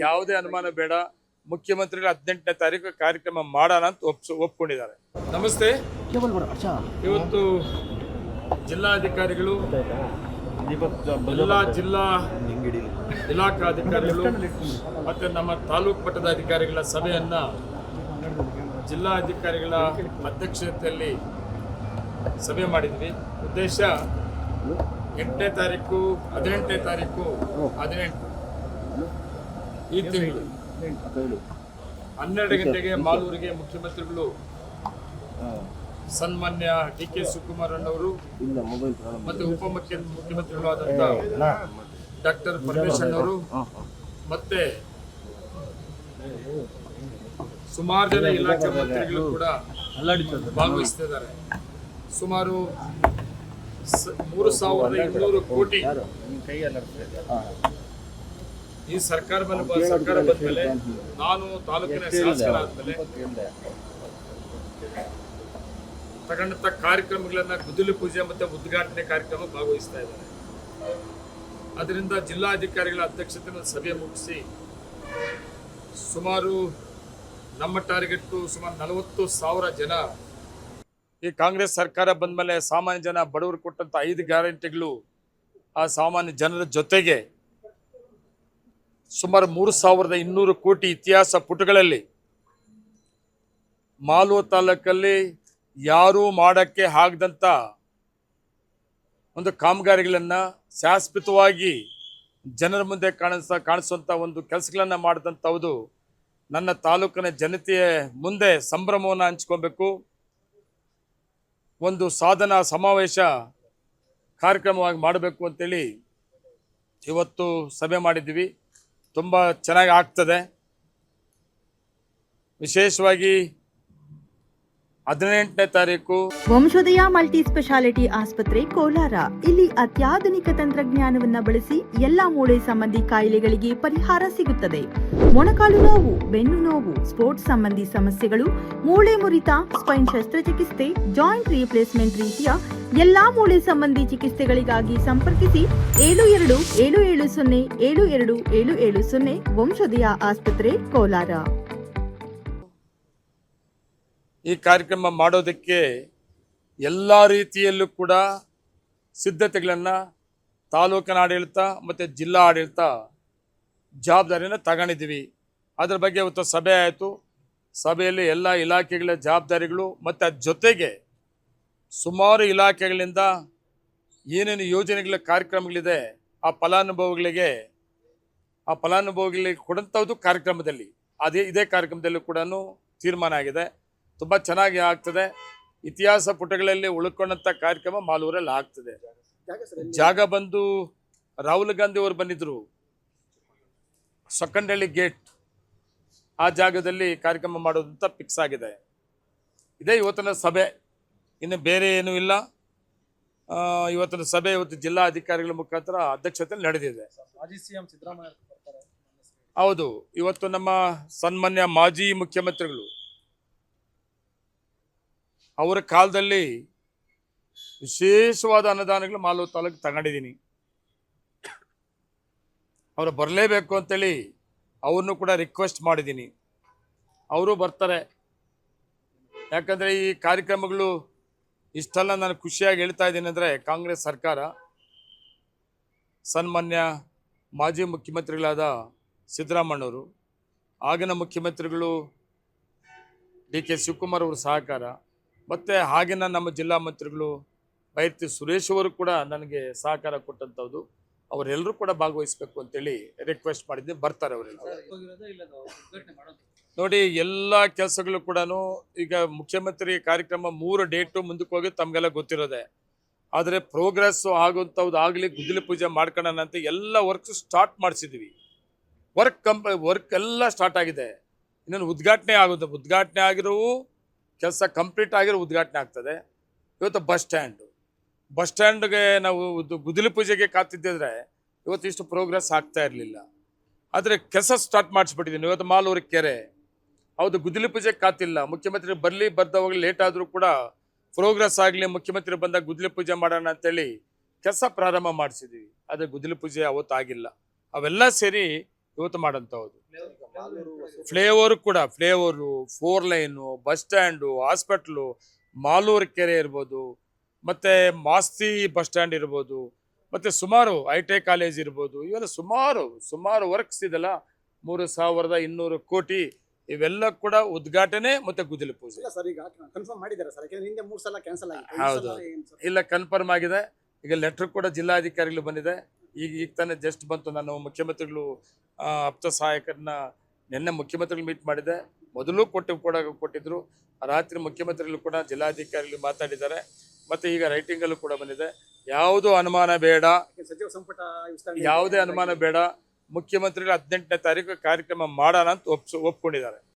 ಯಾವುದೇ ಅನುಮಾನ ಬೇಡ. ಮುಖ್ಯಮಂತ್ರಿಗಳು 18ನೇ ತಾರೀಕು ಕಾರ್ಯಕ್ರಮ ಮಾಡೋಣ ಅಂತ ಒಪ್ಕೊಂಡಿದ್ದಾರೆ. ನಮಸ್ತೆ. ಇವತ್ತು ಜಿಲ್ಲಾಧಿಕಾರಿಗಳು, ಎಲ್ಲ ಜಿಲ್ಲಾ ಇಲಾಖಾಧಿಕಾರಿಗಳು ಮತ್ತು ನಮ್ಮ ತಾಲೂಕು ಮಟ್ಟದ ಅಧಿಕಾರಿಗಳ ಸಭೆಯನ್ನು ಜಿಲ್ಲಾಧಿಕಾರಿಗಳ ಅಧ್ಯಕ್ಷತೆಯಲ್ಲಿ ಸಭೆ ಮಾಡಿದ್ವಿ. ಉದ್ದೇಶ 8ನೇ ತಾರೀಕು 18ನೇ ತಾರೀಕು 18 ಈ ತಿಂಗಳು 12 ಗಂಟೆಗೆ ಮಾಲೂರಿಗೆ ಮುಖ್ಯಮಂತ್ರಿಗಳು ಸನ್ಮಾನ್ಯ ಡಿ.ಕೆ. ಶಿವಕುಮಾರ್ ಅವರು ಮತ್ತು ಮುಖ್ಯಮಂತ್ರಿಗಳಾದಂಥ ಡಾಕ್ಟರ್ ಪರಮೇಶ್ವರ್ ಅವರು ಮತ್ತೆ ಸುಮಾರು ಜನ ಇಲಾಖೆ ಮಂತ್ರಿಗಳು ಕೂಡ ಭಾಗವಹಿಸ್ತಿದ್ದಾರೆ. ಸುಮಾರು 3,200 ಕೋಟಿ ಈ ಸರ್ಕಾರ ಬಂದ ಮೇಲೆ, ನಾನು ತಾಲೂಕಿನ ಶಾಸಕರಾದ್ಮೇಲೆ ತಗೊಂಡಂತ ಕಾರ್ಯಕ್ರಮಗಳನ್ನ ಗುದ್ದಲಿ ಪೂಜೆ ಮತ್ತೆ ಉದ್ಘಾಟನೆ ಕಾರ್ಯಕ್ರಮ ಭಾಗವಹಿಸ್ತಾ ಇದ್ದಾರೆ. ಅದರಿಂದ ಜಿಲ್ಲಾಧಿಕಾರಿಗಳ ಅಧ್ಯಕ್ಷತೆಯನ್ನು ಸಭೆ ಮುಗಿಸಿ ಸುಮಾರು ನಮ್ಮ ಟಾರ್ಗೆಟ್ ಸುಮಾರು 40,000 ಜನ ಈ ಕಾಂಗ್ರೆಸ್ ಸರ್ಕಾರ ಬಂದ ಮೇಲೆ ಸಾಮಾನ್ಯ ಜನ ಬಡವರು ಕೊಟ್ಟಂತ 5 ಗ್ಯಾರಂಟಿಗಳು ಆ ಸಾಮಾನ್ಯ ಜನರ ಜೊತೆಗೆ ಸುಮಾರು 3,200 ಕೋಟಿ ಇತಿಹಾಸ ಪುಟಗಳಲ್ಲಿ ಮಾಲೂರು ತಾಲೂಕಲ್ಲಿ ಯಾರೂ ಮಾಡೋಕ್ಕೆ ಆಗದಂಥ ಒಂದು ಕಾಮಗಾರಿಗಳನ್ನು ಶಾಶ್ವತವಾಗಿ ಜನರ ಮುಂದೆ ಕಾಣಿಸುವಂಥ ಒಂದು ಕೆಲಸಗಳನ್ನು ಮಾಡಿದಂಥದ್ದು ನನ್ನ ತಾಲೂಕಿನ ಜನತೆಯ ಮುಂದೆ ಸಂಭ್ರಮವನ್ನು ಹಂಚ್ಕೊಬೇಕು. ಒಂದು ಸಾಧನಾ ಸಮಾವೇಶ ಕಾರ್ಯಕ್ರಮವಾಗಿ ಮಾಡಬೇಕು ಅಂತೇಳಿ ಇವತ್ತು ಸಭೆ ಮಾಡಿದ್ದೀವಿ. ತುಂಬ ಚೆನ್ನಾಗಿ ಆಗ್ತದೆ. ವಿಶೇಷವಾಗಿ 18ನೇ ತಾರೀಕು ವಂಶೋದಯ ಮಲ್ಟಿ ಸ್ಪೆಷಾಲಿಟಿ ಆಸ್ಪತ್ರೆ ಕೋಲಾರ. ಇಲ್ಲಿ ಅತ್ಯಾಧುನಿಕ ತಂತ್ರಜ್ಞಾನವನ್ನ ಬಳಸಿ ಎಲ್ಲಾ ಮೂಳೆ ಸಂಬಂಧಿ ಕಾಯಿಲೆಗಳಿಗೆ ಪರಿಹಾರ ಸಿಗುತ್ತದೆ. ಮೊಣಕಾಲು ನೋವು, ಬೆನ್ನು ನೋವು, ಸ್ಪೋರ್ಟ್ಸ್ ಸಂಬಂಧಿ ಸಮಸ್ಯೆಗಳು, ಮೂಳೆ ಮುರಿತ, ಸ್ಪೈನ್ ಶಸ್ತ್ರಚಿಕಿತ್ಸೆ, ಜಾಯಿಂಟ್ ರೀಪ್ಲೇಸ್ಮೆಂಟ್ ರೀತಿಯ ಎಲ್ಲಾ ಮೂಳೆ ಸಂಬಂಧಿ ಚಿಕಿತ್ಸೆಗಳಿಗಾಗಿ ಸಂಪರ್ಕಿಸಿ 7270727770 ವಂಶೋದಯ ಆಸ್ಪತ್ರೆ ಕೋಲಾರ. ಈ ಕಾರ್ಯಕ್ರಮ ಮಾಡೋದಕ್ಕೆ ಎಲ್ಲ ರೀತಿಯಲ್ಲೂ ಕೂಡ ಸಿದ್ಧತೆಗಳನ್ನು ತಾಲೂಕಿನ ಆಡಳಿತ ಮತ್ತು ಜಿಲ್ಲಾ ಆಡಳಿತ ಜವಾಬ್ದಾರಿಯನ್ನು ತಗೊಂಡಿದ್ದೀವಿ. ಅದರ ಬಗ್ಗೆ ಇವತ್ತು ಸಭೆ ಆಯಿತು. ಸಭೆಯಲ್ಲಿ ಎಲ್ಲ ಇಲಾಖೆಗಳ ಜವಾಬ್ದಾರಿಗಳು ಮತ್ತು ಅದ್ರ ಜೊತೆಗೆ ಸುಮಾರು ಇಲಾಖೆಗಳಿಂದ ಏನೇನು ಯೋಜನೆಗಳ ಕಾರ್ಯಕ್ರಮಗಳಿದೆ ಆ ಫಲಾನುಭವಿಗಳಿಗೆ ಕೊಡಂಥದ್ದು ಕಾರ್ಯಕ್ರಮದಲ್ಲಿ ಇದೇ ಕಾರ್ಯಕ್ರಮದಲ್ಲೂ ಕೂಡ ತೀರ್ಮಾನ ಆಗಿದೆ. ತುಂಬ ಚೆನ್ನಾಗಿ ಆಗ್ತದೆ. ಇತಿಹಾಸ ಪುಟಗಳಲ್ಲಿ ಉಳ್ಕೊಂಡಂಥ ಕಾರ್ಯಕ್ರಮ ಮಾಲೂರಲ್ಲಿ ಆಗ್ತದೆ. ಜಾಗ ಬಂದು ರಾಹುಲ್ ಗಾಂಧಿ ಅವರು ಬಂದಿದ್ದರು, ಸೊಕ್ಕಂಡಳ್ಳಿ ಗೇಟ್ ಆ ಜಾಗದಲ್ಲಿ ಕಾರ್ಯಕ್ರಮ ಮಾಡೋದಂತ ಫಿಕ್ಸ್ ಆಗಿದೆ. ಇದೇ ಇವತ್ತಿನ ಸಭೆ, ಇನ್ನು ಬೇರೆ ಏನೂ ಇಲ್ಲ. ಇವತ್ತಿನ ಸಭೆ ಇವತ್ತು ಜಿಲ್ಲಾ ಅಧಿಕಾರಿಗಳ ಮುಖಾಂತರ ಅಧ್ಯಕ್ಷತೆಯಲ್ಲಿ ನಡೆದಿದೆ. ಹೌದು, ಇವತ್ತು ನಮ್ಮ ಸನ್ಮಾನ್ಯ ಮಾಜಿ ಮುಖ್ಯಮಂತ್ರಿಗಳು ಅವರ ಕಾಲದಲ್ಲಿ ವಿಶೇಷವಾದ ಅನುದಾನಗಳು ಮಾಲೂರು ತಾಲೂಕು ತಗೊಂಡಿದ್ದೀನಿ. ಅವರು ಬರಲೇಬೇಕು ಅಂತೇಳಿ ಅವ್ರನ್ನೂ ಕೂಡ ರಿಕ್ವೆಸ್ಟ್ ಮಾಡಿದ್ದೀನಿ. ಅವರು ಬರ್ತಾರೆ. ಯಾಕಂದರೆ ಈ ಕಾರ್ಯಕ್ರಮಗಳು ಇಷ್ಟೆಲ್ಲ ನಾನು ಖುಷಿಯಾಗಿ ಹೇಳ್ತಾ ಇದ್ದೀನಿ ಅಂದರೆ ಕಾಂಗ್ರೆಸ್ ಸರ್ಕಾರ ಸನ್ಮಾನ್ಯ ಮಾಜಿ ಮುಖ್ಯಮಂತ್ರಿಗಳಾದ ಸಿದ್ದರಾಮಣ್ಣವರು, ಆಗಿನ ಮುಖ್ಯಮಂತ್ರಿಗಳು ಡಿ.ಕೆ. ಶಿವಕುಮಾರ್ ಅವರ ಸಹಕಾರ ಮತ್ತು ಆಗಿನ ನಮ್ಮ ಜಿಲ್ಲಾ ಮಂತ್ರಿಗಳು ಬೈರತಿ ಸುರೇಶ್ ಅವರು ಕೂಡ ನನಗೆ ಸಹಕಾರ ಕೊಟ್ಟಂಥದ್ದು. ಅವರೆಲ್ಲರೂ ಕೂಡ ಭಾಗವಹಿಸಬೇಕು ಅಂತೇಳಿ ರಿಕ್ವೆಸ್ಟ್ ಮಾಡಿದ್ದೆ. ಬರ್ತಾರೆ ಅವರೆಲ್ಲ. ನೋಡಿ, ಎಲ್ಲ ಕೆಲಸಗಳು ಕೂಡ ಈಗ ಮುಖ್ಯಮಂತ್ರಿ ಕಾರ್ಯಕ್ರಮ 3 ಡೇಟು ಮುಂದಕ್ಕೆ ಹೋಗಿ ತಮಗೆಲ್ಲ ಗೊತ್ತಿರೋದೆ. ಆದರೆ ಪ್ರೋಗ್ರೆಸ್ಸು ಆಗುವಂಥದ್ದು ಆಗಲಿ, ಗುದ್ದಲಿ ಪೂಜೆ ಮಾಡ್ಕೊಳ್ಳೋಣ ಅಂತ ಎಲ್ಲ ವರ್ಕ್ಸ್ ಸ್ಟಾರ್ಟ್ ಮಾಡಿಸಿದ್ವಿ. ವರ್ಕ್ ಎಲ್ಲ ಸ್ಟಾರ್ಟ್ ಆಗಿದೆ. ಇನ್ನೊಂದು ಉದ್ಘಾಟನೆ ಆಗುತ್ತೆ. ಉದ್ಘಾಟನೆ ಆಗಿರೋವು ಕೆಲಸ ಕಂಪ್ಲೀಟ್ ಆಗಿರೋ ಉದ್ಘಾಟನೆ ಆಗ್ತದೆ. ಇವತ್ತು ಬಸ್ ಸ್ಟ್ಯಾಂಡ್ಗೆ ನಾವು ಗುದ್ದಲಿ ಪೂಜೆಗೆ ಕಾತಿದ್ದಿದ್ರೆ ಇವತ್ತು ಇಷ್ಟು ಪ್ರೋಗ್ರೆಸ್ ಆಗ್ತಾ ಇರಲಿಲ್ಲ. ಆದರೆ ಕೆಲಸ ಸ್ಟಾರ್ಟ್ ಮಾಡಿಸ್ಬಿಟ್ಟಿದ್ದೀನಿ. ಇವತ್ತು ಮಾಲೂರು ಕೆರೆ ಹೌದು, ಗುದ್ದಲಿ ಪೂಜೆಗೆ ಕಾತಿಲ್ಲ. ಮುಖ್ಯಮಂತ್ರಿ ಬರ್ದ ಹೋಗಲಿ ಲೇಟ್ ಆದರೂ ಕೂಡ ಪ್ರೋಗ್ರೆಸ್ ಆಗಲಿ, ಮುಖ್ಯಮಂತ್ರಿ ಬಂದಾಗ ಗುದ್ದಲಿ ಪೂಜೆ ಮಾಡೋಣ ಅಂತೇಳಿ ಕೆಲಸ ಪ್ರಾರಂಭ ಮಾಡಿಸಿದ್ವಿ. ಆದರೆ ಗುದ್ದಲಿ ಪೂಜೆ ಅವತ್ತು ಆಗಿಲ್ಲ. ಅವೆಲ್ಲ ಸೇರಿ ಇವತ್ತು ಮಾಡೋಂಥದ್ದು. ಫ್ಲೇವರ್ ಕೂಡ flavour 4 line bus stand hospital Malur ಕೆರೆ ಇರ್ಬೋದು ಮತ್ತೆ ಮಾಸ್ತಿ ಬಸ್ ಸ್ಟ್ಯಾಂಡ್ ಇರ್ಬೋದು ಮತ್ತೆ ಸುಮಾರು ಐ.ಟಿ.ಐ ಕಾಲೇಜ್ ಇರ್ಬೋದು ಇವೆಲ್ಲ ಸುಮಾರು ವರ್ಕ್ಸ್ ಇದೆಲ್ಲ 3,200 ಕೋಟಿ ಇವೆಲ್ಲ ಕೂಡ ಉದ್ಘಾಟನೆ ಮತ್ತೆ ಗುದ್ದಲಿ ಪೂಜೆ. ಇಲ್ಲ ಸರ್, ಈಗ ಕನ್ಫರ್ಮ್ ಮಾಡಿದ್ದಾರೆ ಸರ್, ಯಾಕಂದ್ರೆ ಹಿಂದೆ 3 ಸಲ ಕ್ಯಾನ್ಸಲ್ ಆಗಿದೆ. ಹೌದು. ಇಲ್ಲ ಕನ್ಫರ್ಮ್ ಆಗಿದೆ. ಈಗ ಲೆಟರ್ ಕೂಡ ಜಿಲ್ಲಾಧಿಕಾರಿಗಳು ಬಂದಿದೆ. ಈಗ ತಾನೇ ಜಸ್ಟ್ ಬಂತು. ನಾನು ಮುಖ್ಯಮಂತ್ರಿಗಳು ಆಪ್ತ ಸಹಾಯಕರನ್ನ ನಿನ್ನೆ ಮುಖ್ಯಮಂತ್ರಿಗಳು ಮೀಟ್ ಮಾಡಿದೆ. ಮೊದಲು ಕೊಟ್ಟಿದ್ರು. ರಾತ್ರಿ ಮುಖ್ಯಮಂತ್ರಿಗಳು ಕೂಡ ಜಿಲ್ಲಾಧಿಕಾರಿಗಳು ಮಾತಾಡಿದ್ದಾರೆ. ಮತ್ತೆ ಈಗ ರೈಟಿಂಗಲ್ಲೂ ಕೂಡ ಬಂದಿದೆ. ಯಾವುದೂ ಅನುಮಾನ ಬೇಡ, ಸಚಿವ ಸಂಪುಟ ವಿಸ್ತರಣೆ ಯಾವುದೇ ಅನುಮಾನ ಬೇಡ. ಮುಖ್ಯಮಂತ್ರಿಗಳು 18ನೇ ತಾರೀಕು ಕಾರ್ಯಕ್ರಮ ಮಾಡೋಣ ಅಂತ ಒಪ್ಕೊಂಡಿದ್ದಾರೆ.